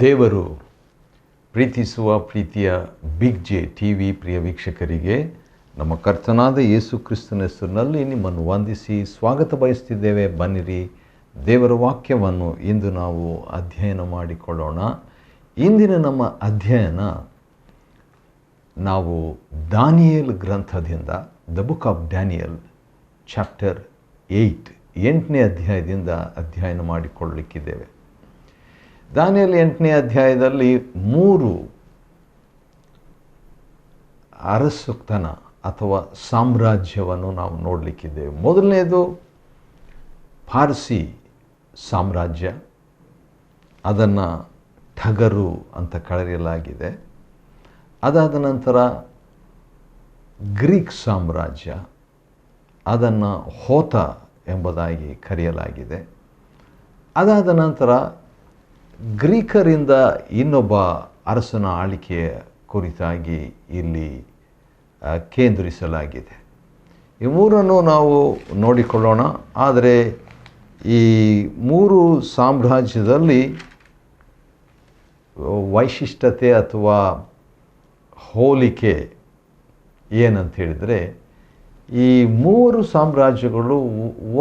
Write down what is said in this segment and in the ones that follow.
ದೇವರು ಪ್ರೀತಿಸುವ ಪ್ರೀತಿಯ ಬಿಗ್ ಜೆ ಟಿ ವಿ ಪ್ರಿಯ ವೀಕ್ಷಕರಿಗೆ ನಮ್ಮ ಕರ್ತನಾದ ಯೇಸು ಕ್ರಿಸ್ತನ ಹೆಸರಿನಲ್ಲಿ ನಿಮ್ಮನ್ನು ವಂದಿಸಿ ಸ್ವಾಗತ ಬಯಸ್ತಿದ್ದೇವೆ. ಬನ್ನಿರಿ, ದೇವರ ವಾಕ್ಯವನ್ನು ಇಂದು ನಾವು ಅಧ್ಯಯನ ಮಾಡಿಕೊಳ್ಳೋಣ. ಇಂದಿನ ನಮ್ಮ ಅಧ್ಯಯನ ನಾವು ದಾನಿಯೇಲ್ ಗ್ರಂಥದಿಂದ the book of Daniel chapter 8ನೇ ಅಧ್ಯಾಯದಿಂದ ಅಧ್ಯಯನ ಮಾಡಿಕೊಳ್ಳಲಿಕ್ಕಿದ್ದೇವೆ. ದಾನಿಯೇಲ್ 8ನೇ ಅಧ್ಯಾಯದಲ್ಲಿ 3 ಅರಸುತನ ಅಥವಾ ಸಾಮ್ರಾಜ್ಯವನ್ನು ನಾವು ನೋಡಲಿಕ್ಕಿದ್ದೇವೆ. ಮೊದಲನೇದು ಪಾರ್ಸಿ ಸಾಮ್ರಾಜ್ಯ, ಅದನ್ನು ಠಗರು ಅಂತ ಕರೆಯಲಾಗಿದೆ. ಅದಾದ ನಂತರ ಗ್ರೀಕ್ ಸಾಮ್ರಾಜ್ಯ, ಅದನ್ನು ಹೋತ ಎಂಬುದಾಗಿ ಕರೆಯಲಾಗಿದೆ. ಅದಾದ ನಂತರ ಗ್ರೀಕರಿಂದ ಇನ್ನೊಬ್ಬ ಅರಸನ ಆಳ್ವಿಕೆಯ ಕುರಿತಾಗಿ ಇಲ್ಲಿ ಕೇಂದ್ರಿಸಲಾಗಿದೆ. ಈ ಮೂರನ್ನು ನಾವು ನೋಡಿಕೊಳ್ಳೋಣ. ಆದರೆ ಈ 3 ಸಾಮ್ರಾಜ್ಯದಲ್ಲಿ ವೈಶಿಷ್ಟ್ಯತೆ ಅಥವಾ ಹೋಲಿಕೆ ಏನಂತ ಹೇಳಿದರೆ, ಈ 3 ಸಾಮ್ರಾಜ್ಯಗಳು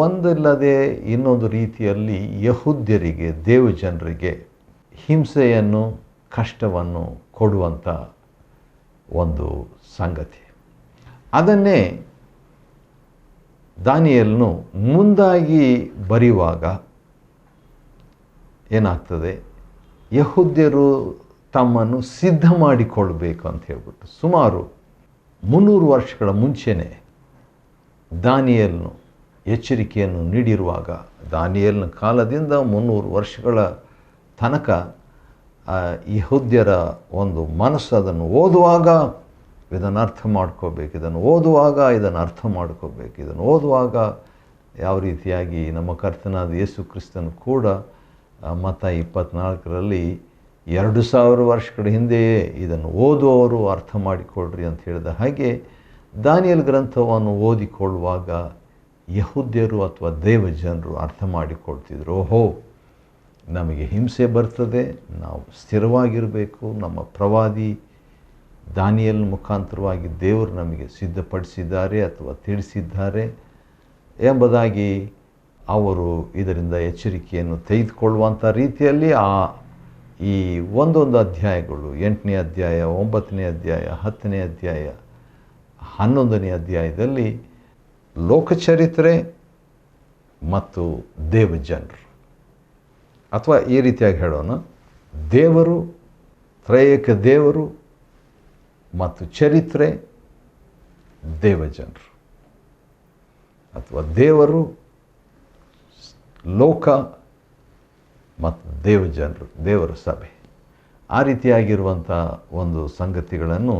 ಒಂದಿಲ್ಲದೆ ಇನ್ನೊಂದು ರೀತಿಯಲ್ಲಿ ಯಹೂದ್ಯರಿಗೆ, ದೇವಜನರಿಗೆ ಹಿಂಸೆಯನ್ನು, ಕಷ್ಟವನ್ನು ಕೊಡುವಂಥ ಒಂದು ಸಂಗತಿ. ಅದನ್ನೇ ದಾನಿಯೇಲನು ಮುಂದಾಗಿ ಬರೆಯುವಾಗ ಏನಾಗ್ತದೆ, ಯಹೂದ್ಯರು ತಮ್ಮನ್ನು ಸಿದ್ಧ ಮಾಡಿಕೊಳ್ಬೇಕು ಅಂತ ಹೇಳ್ಬಿಟ್ಟು ಸುಮಾರು 300 ವರ್ಷಗಳ ಮುಂಚೆನೇ ದಾನಿಯೇಲನು ಎಚ್ಚರಿಕೆಯನ್ನು ನೀಡಿರುವಾಗ, ದಾನಿಯೇಲನ ಕಾಲದಿಂದ 300 ವರ್ಷಗಳ ತನಕ ಯಹೂದ್ಯರ ಒಂದು ಮನಸ್ಸು ಅದನ್ನು ಓದುವಾಗ ಇದನ್ನು ಅರ್ಥ ಮಾಡ್ಕೋಬೇಕು, ಇದನ್ನು ಓದುವಾಗ ಇದನ್ನು ಅರ್ಥ ಮಾಡ್ಕೋಬೇಕು, ಇದನ್ನು ಓದುವಾಗ ಯಾವ ರೀತಿಯಾಗಿ ನಮ್ಮ ಕರ್ತನಾದ ಯೇಸು ಕ್ರಿಸ್ತನು ಕೂಡ ಮತ್ತಾಯ 24ರಲ್ಲಿ 2000 ವರ್ಷಗಳ ಹಿಂದೆಯೇ ಇದನ್ನು ಓದುವವರು ಅರ್ಥ ಮಾಡಿಕೊಳ್ಳ್ರಿ ಅಂತ ಹೇಳಿದ ಹಾಗೆ, ದಾನಿಯೇಲ್ ಗ್ರಂಥವನ್ನು ಓದಿಕೊಳ್ಳುವಾಗ ಯಹೂದ್ಯರು ಅಥವಾ ದೇವಜನರು ಅರ್ಥ ಮಾಡಿಕೊಳ್ತಿದ್ರು, ಓಹೋ ನಮಗೆ ಹಿಂಸೆ ಬರ್ತದೆ, ನಾವು ಸ್ಥಿರವಾಗಿರಬೇಕು, ನಮ್ಮ ಪ್ರವಾದಿ ದಾನಿಯೇಲ್ ಮುಖಾಂತರವಾಗಿ ದೇವರು ನಮಗೆ ಸಿದ್ಧಪಡಿಸಿದ್ದಾರೆ ಅಥವಾ ತಿಳಿಸಿದ್ದಾರೆ ಎಂಬುದಾಗಿ ಅವರು ಇದರಿಂದ ಎಚ್ಚರಿಕೆಯನ್ನು ತೆಗೆದುಕೊಳ್ಳುವಂಥ ರೀತಿಯಲ್ಲಿ ಈ ಒಂದೊಂದು ಅಧ್ಯಾಯಗಳು, 8ನೇ ಅಧ್ಯಾಯ, 9ನೇ ಅಧ್ಯಾಯ, 10ನೇ ಅಧ್ಯಾಯ, 11ನೇ ಅಧ್ಯಾಯದಲ್ಲಿ ಲೋಕಚರಿತ್ರೆ ಮತ್ತು ದೇವಜನರು, ಅಥವಾ ಈ ರೀತಿಯಾಗಿ ಹೇಳೋಣ, ದೇವರು, ತ್ರಯೇಕ ದೇವರು ಮತ್ತು ಚರಿತ್ರೆ, ದೇವಜನರು, ಅಥವಾ ದೇವರು, ಲೋಕ ಮತ್ತು ದೇವಜನರು, ದೇವರ ಸಭೆ, ಆ ರೀತಿಯಾಗಿರುವಂಥ ಒಂದು ಸಂಗತಿಗಳನ್ನು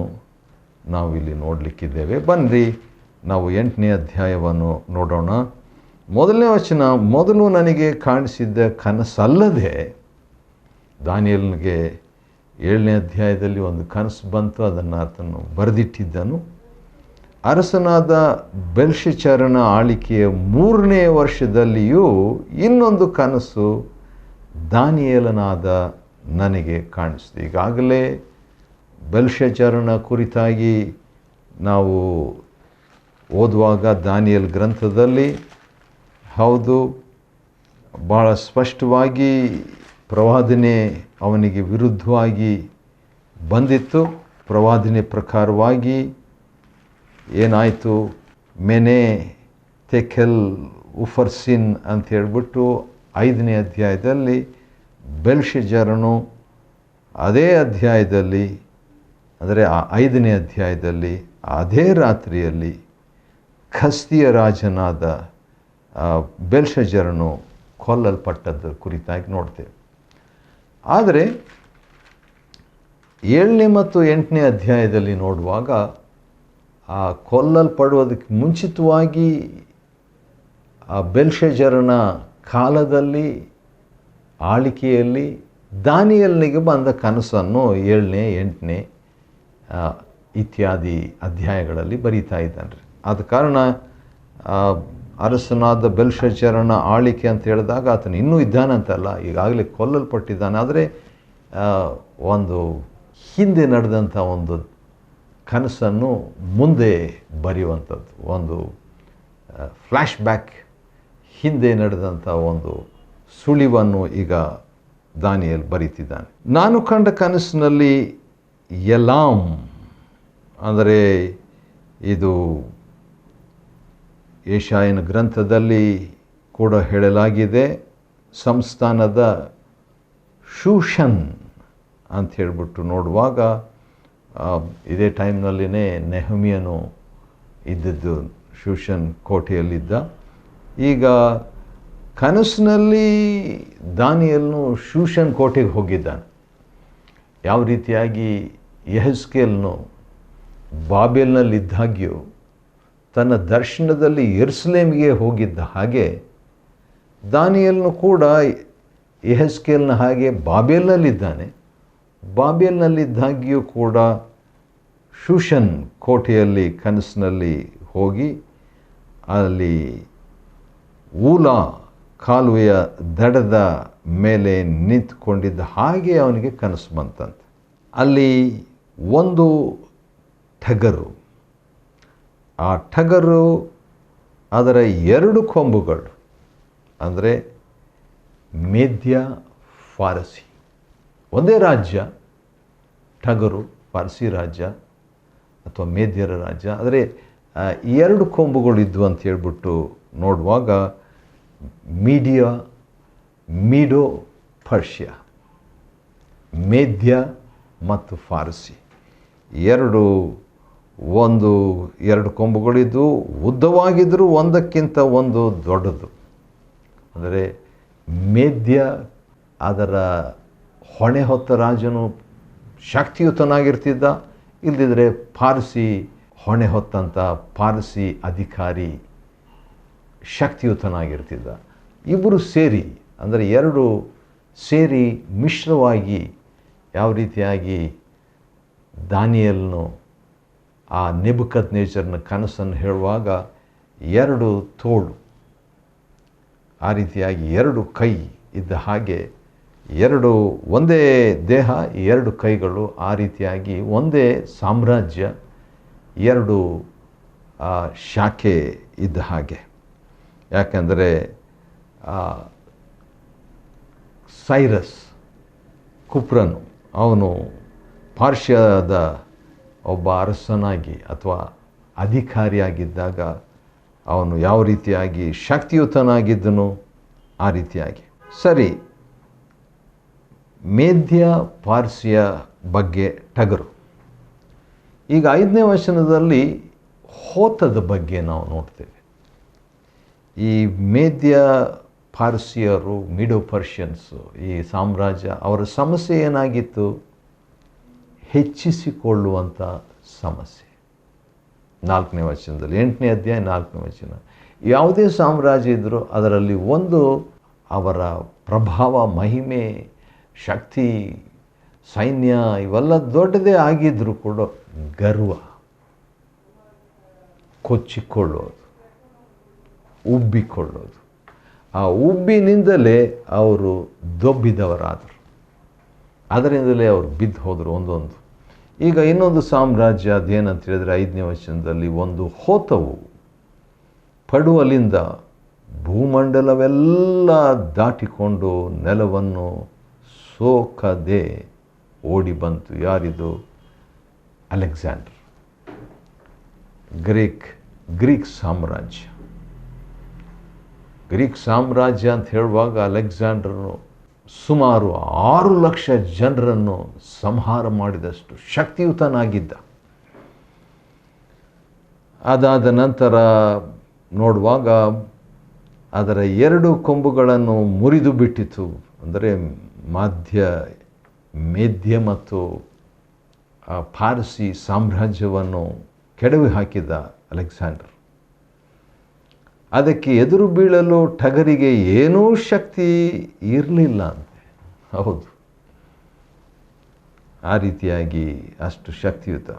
ನಾವು ಇಲ್ಲಿ ನೋಡಲಿಕ್ಕಿದ್ದೇವೆ. ಬನ್ನಿರಿ, ನಾವು 8ನೇ ಅಧ್ಯಾಯವನ್ನು ನೋಡೋಣ. ಮೊದಲನೇ ವಚನ, ಮೊದಲು ನನಗೆ ಕಾಣಿಸಿದ್ದ ಕನಸಲ್ಲದೆ, ದಾನಿಯೇಲನಿಗೆ 7ನೇ ಅಧ್ಯಾಯದಲ್ಲಿ ಒಂದು ಕನಸು ಬಂತು, ಅದನ್ನು ಆತನು ಬರೆದಿಟ್ಟಿದ್ದನು. ಅರಸನಾದ ಬೆಲ್ಶಚ್ಚರನ ಆಳ್ವಿಕೆಯ 3ನೇ ವರ್ಷದಲ್ಲಿಯೂ ಇನ್ನೊಂದು ಕನಸು ದಾನಿಯೇಲನಾದ ನನಗೆ ಕಾಣಿಸಿತು. ಈಗಾಗಲೇ ಬೆಲ್ಶಚ್ಚರನ ಕುರಿತಾಗಿ ನಾವು ಓದುವಾಗ ದಾನಿಯೇಲ್ ಗ್ರಂಥದಲ್ಲಿ ಹೌದು, ಭಾಳ ಸ್ಪಷ್ಟವಾಗಿ ಪ್ರವಾದನೆ ಅವನಿಗೆ ವಿರುದ್ಧವಾಗಿ ಬಂದಿತ್ತು. ಪ್ರವಾದನೆ ಪ್ರಕಾರವಾಗಿ ಏನಾಯಿತು, ಮೆನೆ ತೆಕೆಲ್ ಉಫರ್ಸಿನ್ ಅಂತ ಹೇಳ್ಬಿಟ್ಟು 5ನೇ ಅಧ್ಯಾಯದಲ್ಲಿ ಬೆಲ್ಶಚ್ಚರನು ಅದೇ ಅಧ್ಯಾಯದಲ್ಲಿ, ಅಂದರೆ ಆ 5ನೇ ಅಧ್ಯಾಯದಲ್ಲಿ ಅದೇ ರಾತ್ರಿಯಲ್ಲಿ ಕಸ್ದಿಯ ರಾಜನಾದ ಬೆಲ್ಶಚ್ಚರನು ಕೊಲ್ಲಲ್ಪಟ್ಟದ್ದು ಕುರಿತಾಗಿ ನೋಡ್ತೇವೆ. ಆದರೆ 7ನೇ ಮತ್ತು 8ನೇ ಅಧ್ಯಾಯದಲ್ಲಿ ನೋಡುವಾಗ ಆ ಕೊಲ್ಲಲ್ಪಡುವುದಕ್ಕೆ ಮುಂಚಿತವಾಗಿ ಆ ಬೆಲ್ಶಚ್ಚರನ ಕಾಲದಲ್ಲಿ ಆಳ್ವಿಕೆಯಲ್ಲಿ ದಾನಿಯೇಲನಿಗೆ ಬಂದ ಕನಸನ್ನು 7ನೇ 8ನೇ ಇತ್ಯಾದಿ ಅಧ್ಯಾಯಗಳಲ್ಲಿ ಬರೀತಾ ಇದ್ದಾನೆ. ಆದ ಕಾರಣ ಅರಸನಾದ ಬೆಲ್ಶಚ್ಚರನ ಆಳ್ವಿಕೆ ಅಂತ ಹೇಳಿದಾಗ ಆತನು ಇನ್ನೂ ಇದ್ದಾನಂತಲ್ಲ, ಈಗಾಗಲೇ ಕೊಲ್ಲಲ್ಪಟ್ಟಿದ್ದಾನೆ. ಆದರೆ ಒಂದು ಹಿಂದೆ ನಡೆದಂಥ ಒಂದು ಕನಸನ್ನು ಮುಂದೆ ಬರೆಯುವಂಥದ್ದು, ಒಂದು ಫ್ಲ್ಯಾಶ್ ಬ್ಯಾಕ್, ಹಿಂದೆ ನಡೆದಂಥ ಒಂದು ಸುಳಿವನ್ನು ಈಗ ದಾನಿಯೇಲ್ ಬರೀತಿದ್ದಾನೆ. ನಾನು ಕಂಡ ಕನಸಿನಲ್ಲಿ ಎಲಾಮ್, ಅಂದರೆ ಇದು ಯೆಶಾಯನ ಗ್ರಂಥದಲ್ಲಿ ಕೂಡ ಹೇಳಲಾಗಿದೆ, ಸಂಸ್ಥಾನದ ಶೂಷನ್ ಅಂತ ಹೇಳಿಬಿಟ್ಟು ನೋಡುವಾಗ ಇದೇ ಟೈಮ್ನಲ್ಲಿನೇ ನೆಹಮ್ಯನು ಇದ್ದದ್ದು, ಶೂಷನ್ ಕೋಟೆಯಲ್ಲಿದ್ದ. ಈಗ ಕನಸಿನಲ್ಲಿ ದಾನಿಯೇಲನು ಶೂಷನ್ ಕೋಟೆಗೆ ಹೋಗಿದ್ದಾನೆ. ಯಾವ ರೀತಿಯಾಗಿ ಯೆಹೆಜ್ಕೇಲನು ಬಾಬೆಲ್ನಲ್ಲಿದ್ದಾಗ್ಯೂ ತನ್ನ ದರ್ಶನದಲ್ಲಿ ಯೆರೂಸಲೇಮಿಗೆ ಹೋಗಿದ್ದ ಹಾಗೆ ದಾನಿಯೇಲನು ಕೂಡ ಯೆಹೆಜ್ಕೇಲನ ಹಾಗೆ ಬಾಬೆಲ್ನಲ್ಲಿದ್ದಾನೆ. ಬಾಬೆಲ್ನಲ್ಲಿದ್ದಾಗ್ಯೂ ಕೂಡ ಶೂಷನ್ ಕೋಟೆಯಲ್ಲಿ ಕನಸಿನಲ್ಲಿ ಹೋಗಿ ಅಲ್ಲಿ ಊಲಾ ಕಾಲುವೆಯ ದಡದ ಮೇಲೆ ನಿಂತುಕೊಂಡಿದ್ದ ಹಾಗೆ ಅವನಿಗೆ ಕನಸು ಬಂತಂತೆ. ಅಲ್ಲಿ ಒಂದು ಟಗರು, ಆ ಟಗರು ಅದರ 2 ಕೊಂಬುಗಳು, ಅಂದರೆ ಮೇದ್ಯ ಫಾರಸಿ, ಒಂದೇ ರಾಜ್ಯ ಟಗರು, ಪಾರ್ಸಿ ರಾಜ್ಯ ಅಥವಾ ಮೇದ್ಯರ ರಾಜ್ಯ, ಆದರೆ 2 ಕೊಂಬುಗಳಿದ್ವು ಅಂತ ಹೇಳ್ಬಿಟ್ಟು ನೋಡುವಾಗ ಮೀಡೋ ಪರ್ಷಿಯಾ, ಮೇದ್ಯ ಮತ್ತು ಫಾರಸಿ ಎರಡು ಕೊಂಬುಗಳಿದ್ದು ಉದ್ದವಾಗಿದ್ದರೂ ಒಂದಕ್ಕಿಂತ ಒಂದು ದೊಡ್ಡದು. ಅಂದರೆ ಮೇದ್ಯ ಅದರ ಹೊಣೆ ಹೊತ್ತ ರಾಜನು ಶಕ್ತಿಯುತನಾಗಿರ್ತಿದ್ದ, ಇಲ್ಲದಿದ್ದರೆ ಪಾರ್ಸಿ ಹೊಣೆ ಹೊತ್ತಂಥ ಪಾರ್ಸಿ ಅಧಿಕಾರಿ ಶಕ್ತಿಯುತನಾಗಿರ್ತಿದ್ದ. ಇಬ್ಬರು ಸೇರಿ, ಅಂದರೆ 2 ಸೇರಿ ಮಿಶ್ರವಾಗಿ ಯಾವ ರೀತಿಯಾಗಿ ದಾನಿಯೇಲನು ಆ ನೆಬೂಕದ್ನೆಚ್ಚರನ ಕನಸನ್ನು ಹೇಳುವಾಗ 2 ತೋಳು, ಆ ರೀತಿಯಾಗಿ 2 ಕೈ ಇದ್ದ ಹಾಗೆ, ಒಂದೇ ದೇಹ 2 ಕೈಗಳು, ಆ ರೀತಿಯಾಗಿ ಒಂದೇ ಸಾಮ್ರಾಜ್ಯ 2 ಶಾಖೆ ಇದ್ದ ಹಾಗೆ. ಯಾಕೆಂದರೆ ಸೈರಸ್ ಕುಪ್ರನು ಅವನು ಪಾರ್ಶ್ಯದ ಒಬ್ಬ ಅರಸನಾಗಿ ಅಥವಾ ಅಧಿಕಾರಿಯಾಗಿದ್ದಾಗ ಅವನು ಯಾವ ರೀತಿಯಾಗಿ ಶಕ್ತಿಯುತನಾಗಿದ್ದನು ಆ ರೀತಿಯಾಗಿ. ಸರಿ, ಮೇದ್ಯ ಪಾರ್ಸಿಯ ಬಗ್ಗೆ ಟಗರು. ಈಗ 5ನೇ ವಚನದಲ್ಲಿ ಹೋತದ ಬಗ್ಗೆ ನಾವು ನೋಡ್ತೇವೆ. ಈ ಮೇದ್ಯ ಪಾರ್ಸಿಯರು, ಮಿಡೋ ಪರ್ಷಿಯನ್ಸು, ಈ ಸಾಮ್ರಾಜ್ಯ, ಅವರ ಸಮಸ್ಯೆ ಏನಾಗಿತ್ತು? ಹೆಚ್ಚಿಸಿಕೊಳ್ಳುವಂಥ ಸಮಸ್ಯೆ. 4ನೇ ವಚನದಲ್ಲಿ, 8ನೇ ಅಧ್ಯಾಯ 4ನೇ ವಚನ, ಯಾವುದೇ ಸಾಮ್ರಾಜ್ಯ ಇದ್ದರೂ ಅದರಲ್ಲಿ ಒಂದು ಅವರ ಪ್ರಭಾವ, ಮಹಿಮೆ, ಶಕ್ತಿ, ಸೈನ್ಯ ಇವೆಲ್ಲ ದೊಡ್ಡದೇ ಆಗಿದ್ದರೂ ಕೂಡ ಗರ್ವ, ಕೊಚ್ಚಿಕೊಳ್ಳೋದು, ಉಬ್ಬಿಕೊಳ್ಳೋದು, ಆ ಉಬ್ಬಿನಿಂದಲೇ ಅವರು ದೊಬ್ಬಿದವರಾದರು, ಅದರಿಂದಲೇ ಅವರು ಬಿದ್ದು ಹೋದರು ಒಂದೊಂದು. ಈಗ ಇನ್ನೊಂದು ಸಾಮ್ರಾಜ್ಯ ಅದೇನಂತ ಹೇಳಿದರೆ 5ನೇ ವಚನದಲ್ಲಿ, ಒಂದು ಹೋತವು ಪಡುವಲಿಂದ ಭೂಮಂಡಲವೆಲ್ಲ ದಾಟಿಕೊಂಡು ನೆಲವನ್ನು ಸೋಕದೆ ಓಡಿ ಬಂತು. ಯಾರಿದು? ಅಲೆಕ್ಸಾಂಡರ್, ಗ್ರೀಕ್ ಸಾಮ್ರಾಜ್ಯ. ಗ್ರೀಕ್ ಸಾಮ್ರಾಜ್ಯ ಅಂತ ಹೇಳುವಾಗ ಅಲೆಕ್ಸಾಂಡರ್ನು ಸುಮಾರು 6 ಲಕ್ಷ ಜನರನ್ನು ಸಂಹಾರ ಮಾಡಿದಷ್ಟು ಶಕ್ತಿಯುತನಾಗಿದ್ದ. ಅದಾದ ನಂತರ ನೋಡುವಾಗ ಅದರ 2 ಕೊಂಬುಗಳನ್ನು ಮುರಿದು ಬಿಟ್ಟಿತು. ಅಂದರೆ ಮೇದ್ಯ ಮತ್ತು ಪಾರ್ಸಿ ಸಾಮ್ರಾಜ್ಯವನ್ನು ಕೆಡವಿ ಹಾಕಿದ ಅಲೆಕ್ಸಾಂಡರ್. ಅದಕ್ಕೆ ಎದುರು ಬೀಳಲು ಟಗರಿಗೆ ಏನೂ ಶಕ್ತಿ ಇರಲಿಲ್ಲ ಅಂತೆ. ಹೌದು, ಆ ರೀತಿಯಾಗಿ ಅಷ್ಟು ಶಕ್ತಿಯುತ.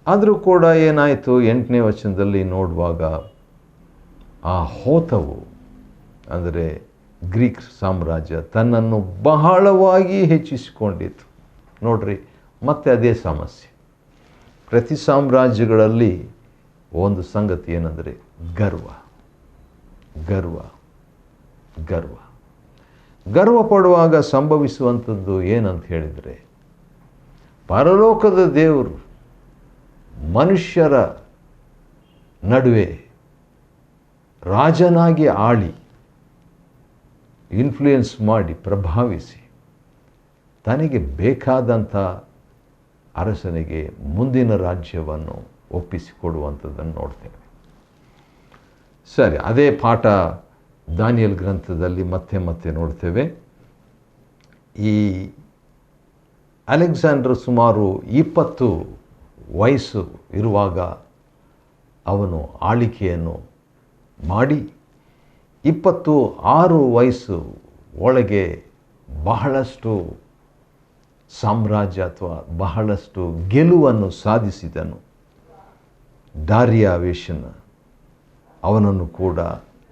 ಆದರೂ ಕೂಡ ಏನಾಯಿತು? 8ನೇ ವಚನದಲ್ಲಿ ನೋಡುವಾಗ ಆ ಹೋತವು, ಅಂದರೆ ಗ್ರೀಕ್ ಸಾಮ್ರಾಜ್ಯ ತನ್ನನ್ನು ಬಹಳವಾಗಿ ಹೆಚ್ಚಿಸಿಕೊಂಡಿತು. ನೋಡ್ರಿ, ಮತ್ತೆ ಅದೇ ಸಮಸ್ಯೆ. ಪ್ರತಿ ಸಾಮ್ರಾಜ್ಯಗಳಲ್ಲಿ ಒಂದು ಸಂಗತಿ ಏನಂದರೆ ಗರ್ವ ಗರ್ವ ಗರ್ವ ಗರ್ವ ಪಡುವಾಗ ಸಂಭವಿಸುವಂಥದ್ದು ಏನಂತ ಹೇಳಿದರೆ, ಪರಲೋಕದ ದೇವರು ಮನುಷ್ಯರ ನಡುವೆ ರಾಜನಾಗಿ ಆಳಿ ಇನ್ಫ್ಲೂಯೆನ್ಸ್ ಮಾಡಿ ಪ್ರಭಾವಿಸಿ ತನಗೆ ಬೇಕಾದಂಥ ಅರಸನಿಗೆ ಮುಂದಿನ ರಾಜ್ಯವನ್ನು ಒಪ್ಪಿಸಿಕೊಡುವಂಥದ್ದನ್ನು ನೋಡ್ತೇವೆ. ಸರಿ, ಅದೇ ಪಾಠ ದಾನಿಯೇಲ್ ಗ್ರಂಥದಲ್ಲಿ ಮತ್ತೆ ಮತ್ತೆ ನೋಡ್ತೇವೆ. ಈ ಅಲೆಕ್ಸಾಂಡರ್ ಸುಮಾರು 20 ವಯಸ್ಸು ಇರುವಾಗ ಅವನು ಆಳಿಕೆಯನ್ನು ಮಾಡಿ 26 ವಯಸ್ಸು ಒಳಗೆ ಬಹಳಷ್ಟು ಸಾಮ್ರಾಜ್ಯ ಅಥವಾ ಬಹಳಷ್ಟು ಗೆಲುವನ್ನು ಸಾಧಿಸಿದನು. ಡಾರಿಯಾವೇಶನ ಅವನನ್ನು ಕೂಡ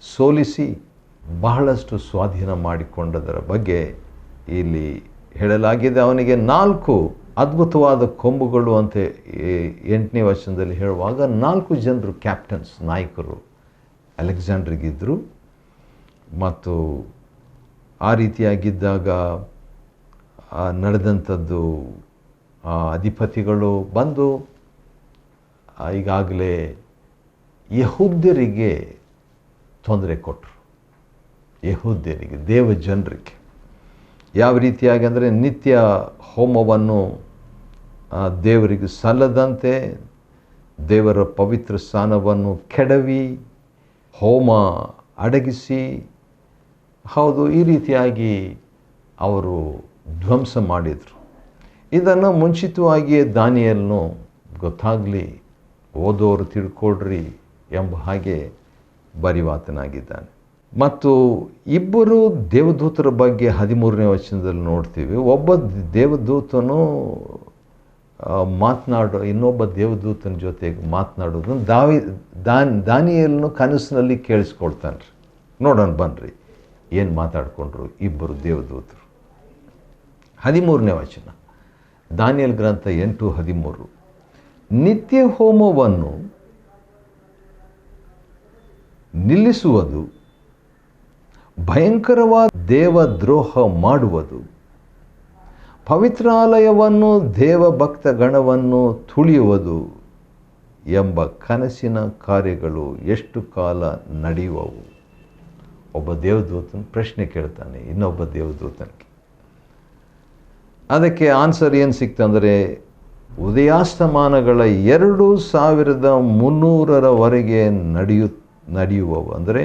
ಸೋಲಿಸಿ ಬಹಳಷ್ಟು ಸ್ವಾಧೀನ ಮಾಡಿಕೊಂಡದರ ಬಗ್ಗೆ ಇಲ್ಲಿ ಹೇಳಲಾಗಿದೆ. ಅವನಿಗೆ 4 ಅದ್ಭುತವಾದ ಕೊಂಬುಗಳು ಅಂತ 8ನೇ ವಚನದಲ್ಲಿ ಹೇಳುವಾಗ 4 ಜನರು ಕ್ಯಾಪ್ಟನ್ಸ್, ನಾಯಕರು ಅಲೆಕ್ಸಾಂಡ್ರಿಗಿದ್ದರು. ಮತ್ತು ಆ ರೀತಿಯಾಗಿದ್ದಾಗ ನಡೆದಂಥದ್ದು ಅಧಿಪತಿಗಳು ಬಂದು ಈಗಾಗಲೇ ಯಹೂದ್ಯರಿಗೆ ತೊಂದರೆ ಕೊಟ್ಟರು. ಯಹೂದ್ಯರಿಗೆ, ದೇವಜನರಿಗೆ ಯಾವ ರೀತಿಯಾಗಿ ಅಂದರೆ ನಿತ್ಯ ಹೋಮವನ್ನು ದೇವರಿಗೆ ಸಲ್ಲದಂತೆ ದೇವರ ಪವಿತ್ರ ಸ್ಥಾನವನ್ನು ಕೆಡವಿ ಹೋಮ ಅಡಗಿಸಿ, ಹೌದು, ಈ ರೀತಿಯಾಗಿ ಅವರು ಧ್ವಂಸ ಮಾಡಿದರು. ಇದನ್ನು ಮುಂಚಿತವಾಗಿಯೇ ದಾನಿಯೇಲನು ಗೊತ್ತಾಗಲಿ, ಓದೋರು ತಿಳ್ಕೊಳ್ರಿ ಎಂಬ ಹಾಗೆ ಬರಿವಾತನಾಗಿದ್ದಾನೆ. ಮತ್ತು 2 ದೇವದೂತರ ಬಗ್ಗೆ 13ನೇ ವಚನದಲ್ಲಿ ನೋಡ್ತೀವಿ. ಒಬ್ಬ ದೇವದೂತನು ಇನ್ನೊಬ್ಬ ದೇವದೂತನ ಜೊತೆಗೆ ಮಾತನಾಡೋದನ್ನು ದಾನಿಯೇಲನು ಕನಸಿನಲ್ಲಿ ಕೇಳಿಸ್ಕೊಳ್ತಾನೆ. ನೋಡೋಣ ಬನ್ನಿರಿ ಏನು ಮಾತಾಡಿಕೊಂಡ್ರು 2 ದೇವದೂತರು. 13ನೇ ವಚನ, ದಾನಿಯೇಲ್ ಗ್ರಂಥ 8:13. ನಿತ್ಯ ಹೋಮವನ್ನು ನಿಲ್ಲಿಸುವುದು, ಭಯಂಕರವಾದ ದೇವದ್ರೋಹ ಮಾಡುವುದು, ಪವಿತ್ರಾಲಯವನ್ನು ದೇವಭಕ್ತ ಗಣವನ್ನು ತುಳಿಯುವುದು ಎಂಬ ಕನಸಿನ ಕಾರ್ಯಗಳು ಎಷ್ಟು ಕಾಲ ನಡೆಯುವವು? ಒಬ್ಬ ದೇವದೂತನ ಪ್ರಶ್ನೆ ಕೇಳ್ತಾನೆ ಇನ್ನೊಬ್ಬ ದೇವದೂತನಿಗೆ. ಅದಕ್ಕೆ ಆನ್ಸರ್ ಏನು ಸಿಕ್ತಂದರೆ, ಉದಯಾಸ್ತಮಾನಗಳ 2300ರವರೆಗೆ ನಡೆಯುವವು. ಅಂದರೆ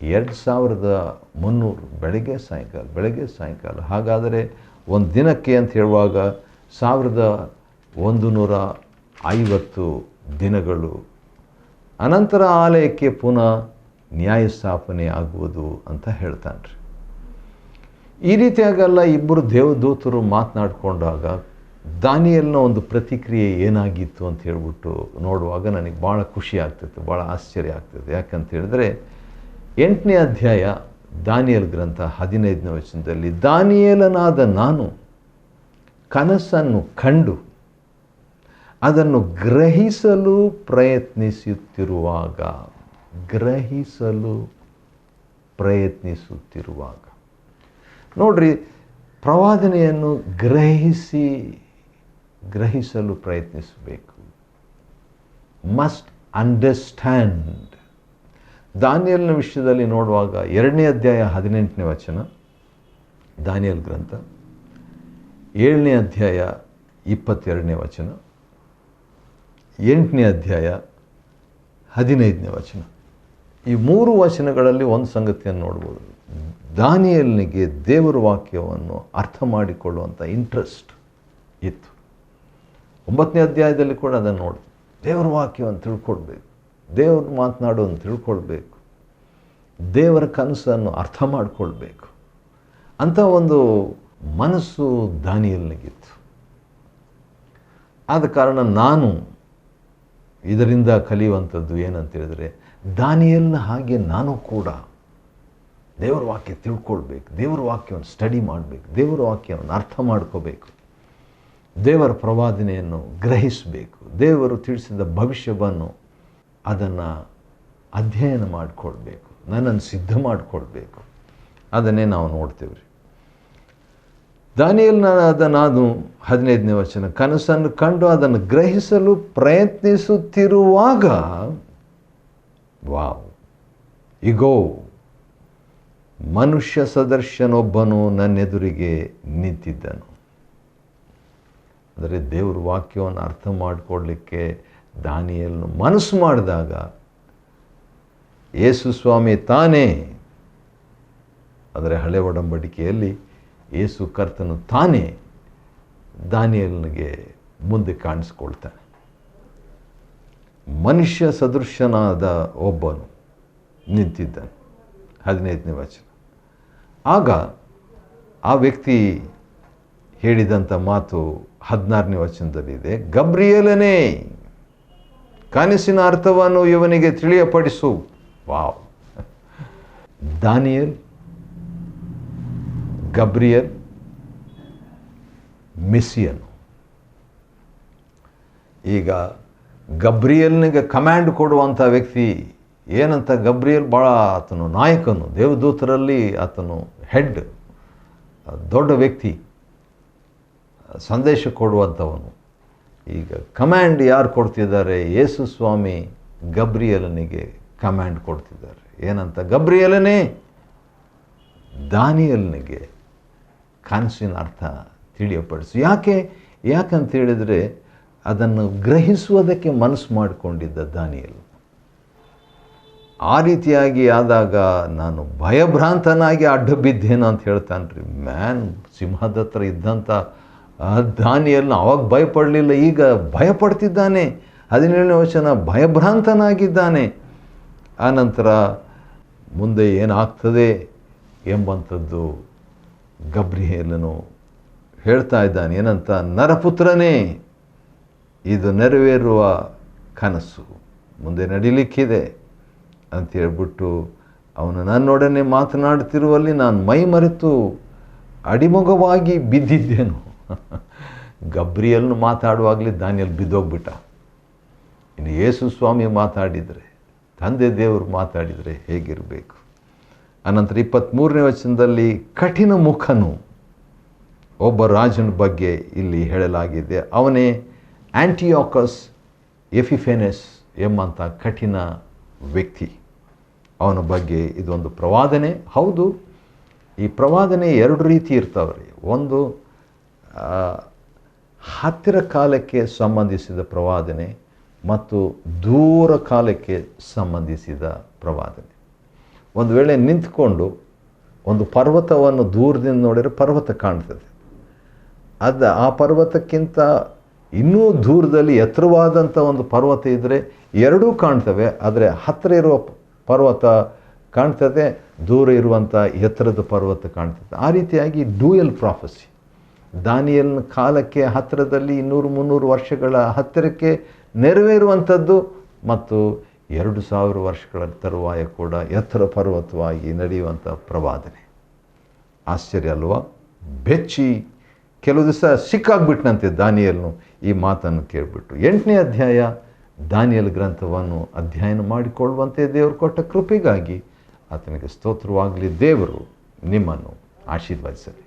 2300 ಬೆಳಗ್ಗೆ ಸಾಯಂಕಾಲ. ಹಾಗಾದರೆ ಒಂದು ದಿನಕ್ಕೆ ಅಂತ ಹೇಳುವಾಗ 1150 ದಿನಗಳು. ಅನಂತರ ಆಲಯಕ್ಕೆ ಪುನಃ ನ್ಯಾಯಸ್ಥಾಪನೆ ಆಗುವುದು ಅಂತ ಹೇಳ್ತಾನೆ. ಈ ರೀತಿಯಾಗಲ್ಲ 2 ದೇವದೂತರು ಮಾತನಾಡಿಕೊಂಡಾಗ ದಾನಿಯೇಲನ ಒಂದು ಪ್ರತಿಕ್ರಿಯೆ ಏನಾಗಿತ್ತು ಅಂತ ಹೇಳ್ಬಿಟ್ಟು ನೋಡುವಾಗ ನನಗೆ ಭಾಳ ಖುಷಿ ಆಗ್ತೈತೆ, ಭಾಳ ಆಶ್ಚರ್ಯ ಆಗ್ತದೆ. ಯಾಕಂತ ಹೇಳಿದ್ರೆ 8ನೇ ಅಧ್ಯಾಯ ದಾನಿಯೇಲ್ ಗ್ರಂಥ 15ನೇ ವಚನದಲ್ಲಿ, ದಾನಿಯೇಲನಾದ ನಾನು ಕನಸನ್ನು ಕಂಡು ಅದನ್ನು ಗ್ರಹಿಸಲು ಪ್ರಯತ್ನಿಸುತ್ತಿರುವಾಗ ನೋಡ್ರಿ, ಪ್ರವಾದನೆಯನ್ನು ಗ್ರಹಿಸಲು ಪ್ರಯತ್ನಿಸಬೇಕು. Must understand. ದಾನಿಯೇಲನ ವಿಷಯದಲ್ಲಿ ನೋಡುವಾಗ 2ನೇ ಅಧ್ಯಾಯ 18ನೇ ವಚನ, ದಾನಿಯೇಲ್ ಗ್ರಂಥ 7ನೇ ಅಧ್ಯಾಯ 22ನೇ ವಚನ, 8ನೇ ಅಧ್ಯಾಯ 15ನೇ ವಚನ. ಈ 3 ವಚನಗಳಲ್ಲಿ ಒಂದು ಸಂಗತಿಯನ್ನು ನೋಡ್ಬೋದು. ದಾನಿಯೇಲನಿಗೆ ದೇವರ ವಾಕ್ಯವನ್ನು ಅರ್ಥ ಮಾಡಿಕೊಳ್ಳುವಂಥ ಇಂಟ್ರೆಸ್ಟ್ ಇತ್ತು. 9ನೇ ಅಧ್ಯಾಯದಲ್ಲಿ ಕೂಡ ಅದನ್ನು ನೋಡಿ, ದೇವರ ವಾಕ್ಯವನ್ನು ತಿಳ್ಕೊಳ್ಬೇಕು, ದೇವರು ಮಾತನಾಡೋದನ್ನು ತಿಳ್ಕೊಳ್ಬೇಕು, ದೇವರ ಕನಸನ್ನು ಅರ್ಥ ಮಾಡಿಕೊಳ್ಬೇಕು ಅಂತ ಒಂದು ಮನಸ್ಸು ದಾನಿಯೇಲನಿಗಿತ್ತು. ಆದ ಕಾರಣ ನಾನು ಇದರಿಂದ ಕಲಿಯುವಂಥದ್ದು ಏನಂತ ಹೇಳಿದರೆ, ದಾನಿಯೇಲನ ಹಾಗೆ ನಾನು ಕೂಡ ದೇವರ ವಾಕ್ಯ ತಿಳ್ಕೊಳ್ಬೇಕು, ದೇವರ ವಾಕ್ಯವನ್ನು ಸ್ಟಡಿ ಮಾಡಬೇಕು, ದೇವರ ವಾಕ್ಯವನ್ನು ಅರ್ಥ ಮಾಡ್ಕೋಬೇಕು, ದೇವರ ಪ್ರವಾದನೆಯನ್ನು ಗ್ರಹಿಸಬೇಕು, ದೇವರು ತಿಳಿಸಿದ ಭವಿಷ್ಯವನ್ನು ಅದನ್ನು ಅಧ್ಯಯನ ಮಾಡಿಕೊಳ್ಬೇಕು, ನನ್ನನ್ನು ಸಿದ್ಧ ಮಾಡಿಕೊಳ್ಬೇಕು. ಅದನ್ನೇ ನಾವು ನೋಡ್ತೇವೆ ರೀ. ದಾನಿಯೇಲನಾದ ನಾನು 15ನೇ ವಚನ, ಕನಸನ್ನು ಕಂಡು ಅದನ್ನು ಗ್ರಹಿಸಲು ಪ್ರಯತ್ನಿಸುತ್ತಿರುವಾಗ ವಾವ್, ಇಗೋ ಮನುಷ್ಯ ಸದೃಶನೊಬ್ಬನು ನನ್ನೆದುರಿಗೆ ನಿಂತಿದ್ದನು. ಅಂದರೆ ದೇವ್ರ ವಾಕ್ಯವನ್ನು ಅರ್ಥ ಮಾಡಿಕೊಳ್ಳಲಿಕ್ಕೆ ದಾನಿಯೇಲನು ಮನಸ್ಸು ಮಾಡಿದಾಗ ಯೇಸು ಸ್ವಾಮಿ ತಾನೇ, ಅಂದರೆ ಹಳೆ ಒಡಂಬಡಿಕೆಯಲ್ಲಿ ಯೇಸು ಕರ್ತನು ತಾನೇ ದಾನಿಯೇಲನಿಗೆ ಮುಂದೆ ಕಾಣಿಸ್ಕೊಳ್ತಾನೆ. ಮನುಷ್ಯ ಸದೃಶನಾದ ಒಬ್ಬನು ನಿಂತಿದ್ದಾನೆ. 15ನೇ ವಚನ. ಆಗ ಆ ವ್ಯಕ್ತಿ ಹೇಳಿದಂಥ ಮಾತು 16ನೇ ವಚನದಲ್ಲಿದೆ, ಗಬ್ರಿಯೇಲನೇ, ಕನಸಿನ ಅರ್ಥವನ್ನು ಇವನಿಗೆ ತಿಳಿಯಪಡಿಸು. ವಾವ್! ದಾನಿಯೇಲ್, ಗಬ್ರಿಯೇಲ್, ಮೆಸ್ಸಿಯನು. ಈಗ ಗಬ್ರಿಯೇಲನಿಗೆ ಕಮ್ಯಾಂಡ್ ಕೊಡುವಂಥ ವ್ಯಕ್ತಿ ಏನಂತ, ಗಬ್ರಿಯೇಲ್ ಭಾಳ ಆತನು ನಾಯಕನು, ದೇವದೂತರಲ್ಲಿ ಆತನು ಹೆಡ್, ದೊಡ್ಡ ವ್ಯಕ್ತಿ, ಸಂದೇಶ ಕೊಡುವಂಥವನು. ಈಗ ಕಮ್ಯಾಂಡ್ ಯಾರು ಕೊಡ್ತಿದ್ದಾರೆ? ಯೇಸು ಸ್ವಾಮಿ ಗಬ್ರಿಯೇಲನಿಗೆ ಕಮ್ಯಾಂಡ್ ಕೊಡ್ತಿದ್ದಾರೆ. ಏನಂತ? ಗಬ್ರಿಯೇಲನೇ, ದಾನಿಯೇಲನಿಗೆ ಕನಸಿನ ಅರ್ಥ ತಿಳಿಯಪಡಿಸು. ಯಾಕಂತ ಹೇಳಿದರೆ ಅದನ್ನು ಗ್ರಹಿಸುವುದಕ್ಕೆ ಮನಸ್ಸು ಮಾಡಿಕೊಂಡಿದ್ದ ದಾನಿಯೇಲ್. ಆ ರೀತಿಯಾಗಿ ಆದಾಗ ನಾನು ಭಯಭ್ರಾಂತನಾಗಿ ಅಡ್ಡ ಬಿದ್ದೇನು ಅಂತ ಹೇಳ್ತಾನೆ ರೀ. ಸಿಂಹದ ಹತ್ರ ಇದ್ದಂಥ ದಾನಿಯೇಲನ ಅವಾಗ ಭಯಪಡಲಿಲ್ಲ, ಈಗ ಭಯಪಡ್ತಿದ್ದಾನೆ. 17ನೇ ವಚನ, ಭಯಭ್ರಾಂತನಾಗಿದ್ದಾನೆ. ಆನಂತರ ಮುಂದೆ ಏನಾಗ್ತದೆ ಎಂಬಂಥದ್ದು ಗಬ್ರಿಯೇಲನು ಹೇಳ್ತಾ ಇದ್ದಾನೆ. ಏನಂತ? ನರಪುತ್ರನೇ, ಇದು ನೆರವೇರುವ ಕನಸು ಮುಂದೆ ನಡೀಲಿಕ್ಕಿದೆ ಅಂತ ಹೇಳ್ಬಿಟ್ಟು ಅವನು ನನ್ನೊಡನೆ ಮಾತನಾಡ್ತಿರುವಲ್ಲಿ ನಾನು ಮೈ ಮರೆತು ಅಡಿಮೊಗವಾಗಿ ಬಿದ್ದಿದ್ದೇನು. ಗಬ್ರಿಯೇಲನು ಮಾತಾಡುವಾಗಲೇ ದಾನಿಯೇಲ್ ಬಿದ್ದೋಗ್ಬಿಟ್ಟ. ಇನ್ನು ಯೇಸು ಸ್ವಾಮಿ ಮಾತಾಡಿದರೆ, ತಂದೆ ದೇವರು ಮಾತಾಡಿದರೆ ಹೇಗಿರಬೇಕು. ಅನಂತರ 23ನೇ ವಚನದಲ್ಲಿ ಕಠಿಣ ಮುಖನು ಒಬ್ಬ ರಾಜನ ಬಗ್ಗೆ ಇಲ್ಲಿ ಹೇಳಲಾಗಿದೆ. ಅವನೇ ಆಂಟಿಯೋಕಸ್ ಎಪಿಫೆನೆಸ್ ಎಂಬಂಥ ಕಠಿಣ ವ್ಯಕ್ತಿ. ಅವನ ಬಗ್ಗೆ ಇದೊಂದು ಪ್ರವಾದನೆ. ಹೌದು, ಈ ಪ್ರವಾದನೆ 2 ರೀತಿ ಇರ್ತಾವ್ರಿ. ಒಂದು ಹತ್ತಿರ ಕಾಲಕ್ಕೆ ಸಂಬಂಧಿಸಿದ ಪ್ರವಾದನೆ ಮತ್ತು ದೂರ ಕಾಲಕ್ಕೆ ಸಂಬಂಧಿಸಿದ ಪ್ರವಾದನೆ. ಒಂದು ವೇಳೆ ನಿಂತ್ಕೊಂಡು ಒಂದು ಪರ್ವತವನ್ನು ದೂರದಿಂದ ನೋಡಿದರೆ ಪರ್ವತ ಕಾಣ್ತದೆ. ಆ ಪರ್ವತಕ್ಕಿಂತ ಇನ್ನೂ ದೂರದಲ್ಲಿ ಎತ್ತರವಾದಂಥ ಒಂದು ಪರ್ವತ ಇದ್ದರೆ ಎರಡೂ ಕಾಣ್ತವೆ. ಆದರೆ ಹತ್ತಿರ ಇರುವ ಪರ್ವತ ಕಾಣ್ತದೆ, ದೂರ ಇರುವಂಥ ಎತ್ತರದ ಪರ್ವತ ಕಾಣ್ತದೆ. ಆ ರೀತಿಯಾಗಿ ಡ್ಯೂಯಲ್ ಪ್ರಾಫೆಸಿ. ದಾನಿಯೇಲನ ಕಾಲಕ್ಕೆ ಹತ್ತಿರದಲ್ಲಿ 200-300 ವರ್ಷಗಳ ಹತ್ತಿರಕ್ಕೆ ನೆರವೇರುವಂಥದ್ದು ಮತ್ತು 2000 ವರ್ಷಗಳ ತರುವಾಯ ಕೂಡ ಎತ್ತರ ಪರ್ವತವಾಗಿ ನಡೆಯುವಂಥ ಪ್ರವಾದನೆ. ಆಶ್ಚರ್ಯ ಅಲ್ವಾ? ಬೆಚ್ಚಿ ಕೆಲವು ದಿವಸ ಸಿಕ್ಕಾಗ್ಬಿಟ್ನಂತೆ ದಾನಿಯೇಲನು ಈ ಮಾತನ್ನು ಕೇಳಿಬಿಟ್ಟು. 8ನೇ ಅಧ್ಯಾಯ ದಾನಿಯೇಲ್ ಗ್ರಂಥವನ್ನು ಅಧ್ಯಯನ ಮಾಡಿಕೊಳ್ಳುವಂತೆ ದೇವರು ಕೊಟ್ಟ ಕೃಪೆಗಾಗಿ ಆತನಿಗೆ ಸ್ತೋತ್ರವಾಗಲಿ. ದೇವರು ನಿಮ್ಮನ್ನು ಆಶೀರ್ವದಿಸಲಿ.